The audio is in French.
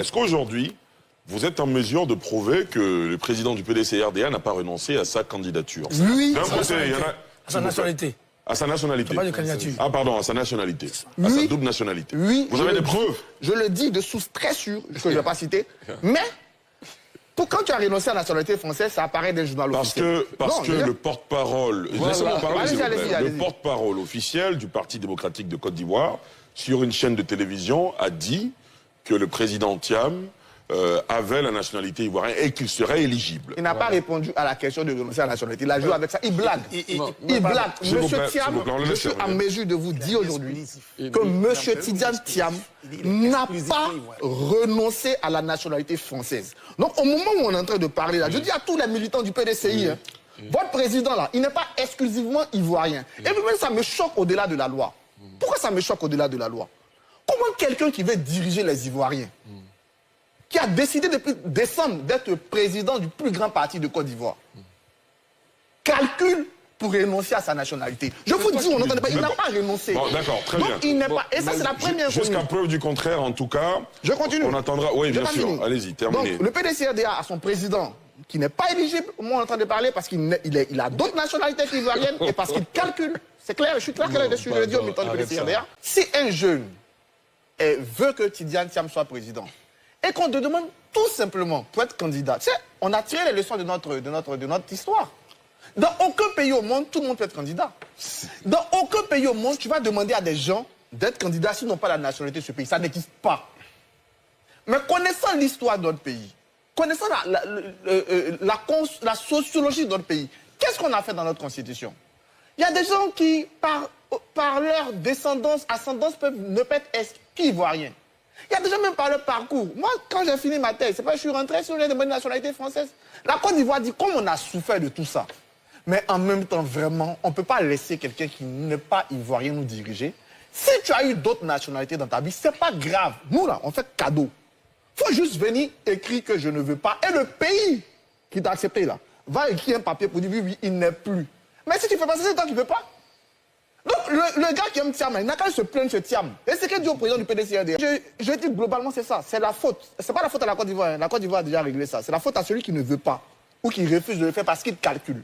Est-ce qu'aujourd'hui, vous êtes en mesure de prouver que le président du PDC-RDA n'a pas renoncé à sa candidature? Oui. D'un côté, il y en a... À sa nationalité. À sa nationalité. Pas de candidature. Ah pardon, à sa nationalité. Oui. À sa double nationalité. Oui. Vous avez des preuves? Je le dis de source très sûre, que je ne vais pas citer. Mais, quand tu as renoncé à la nationalité française, ça apparaît dans le journal officiel. Parce que le porte-parole... Voilà. Le porte-parole officiel du Parti démocratique de Côte d'Ivoire, sur une chaîne de télévision, a dit que le président Thiam avait la nationalité ivoirienne et qu'il serait éligible. Il n'a pas répondu à la question de renoncer à la nationalité. Il a joué avec ça. Il blague. Il blague. Monsieur Thiam, je suis en mesure de vous dire aujourd'hui que Monsieur Tidiane Thiam n'a pas renoncé à la nationalité française. Donc, au moment où on est en train de parler là, je dis à tous les militants du PDCI, votre président là, il n'est pas exclusivement ivoirien. Et même ça me choque au-delà de la loi. Pourquoi ça me choque au-delà de la loi? Comment quelqu'un qui veut diriger les Ivoiriens, qui a décidé depuis décembre d'être président du plus grand parti de Côte d'Ivoire, calcule pour renoncer à sa nationalité? Je vous dis, on n'entendait pas, il n'a pas renoncé. Bon, d'accord, très Donc, bien. il n'est pas. Et ça, c'est la première chose. Jusqu'à preuve du contraire, en tout cas. Je continue. On attendra. Oui, bien sûr. Allez-y, terminez. Donc, le PDC-RDA a son président qui n'est pas éligible, au moment où on est en train de parler, parce qu'il a d'autres nationalités ivoiriennes et parce qu'il calcule. C'est clair, je suis clair là-dessus, je le dis aux militants du PDC-RDA. Si un jeune veut que Tidiane Thiam soit président, et qu'on te demande tout simplement pour être candidat, tu sais, on a tiré les leçons de notre histoire. Dans aucun pays au monde, tout le monde peut être candidat. Dans aucun pays au monde, tu vas demander à des gens d'être candidats s'ils n'ont pas la nationalité de ce pays. Ça n'existe pas. Mais connaissant l'histoire de notre pays, connaissant la sociologie de notre pays, qu'est-ce qu'on a fait dans notre constitution? Il y a des gens qui, par leur descendance, ascendance, ne peuvent être qu'ivoiriens. Il y a des gens même par leur parcours. Moi, quand j'ai fini ma thèse, c'est pas que je suis rentré sur une nationalité française. La Côte d'Ivoire dit, comme on a souffert de tout ça, mais en même temps, vraiment, on ne peut pas laisser quelqu'un qui n'est pas ivoirien nous diriger. Si tu as eu d'autres nationalités dans ta vie, c'est pas grave. Nous, là, on fait cadeau. Il faut juste venir écrire que je ne veux pas. Et le pays qui t'a accepté, là, va écrire un papier pour dire, oui, il n'est plus. Mais si tu fais pas ça, c'est toi qui ne veux pas. Donc, le gars qui aime Thiam, il n'a qu'à se plaindre sur Thiam. Et c'est ce qu'il dit au président du PDC-RDA. Je dis globalement, c'est ça. C'est la faute. C'est pas la faute à la Côte d'Ivoire. La Côte d'Ivoire a déjà réglé ça. C'est la faute à celui qui ne veut pas ou qui refuse de le faire parce qu'il calcule.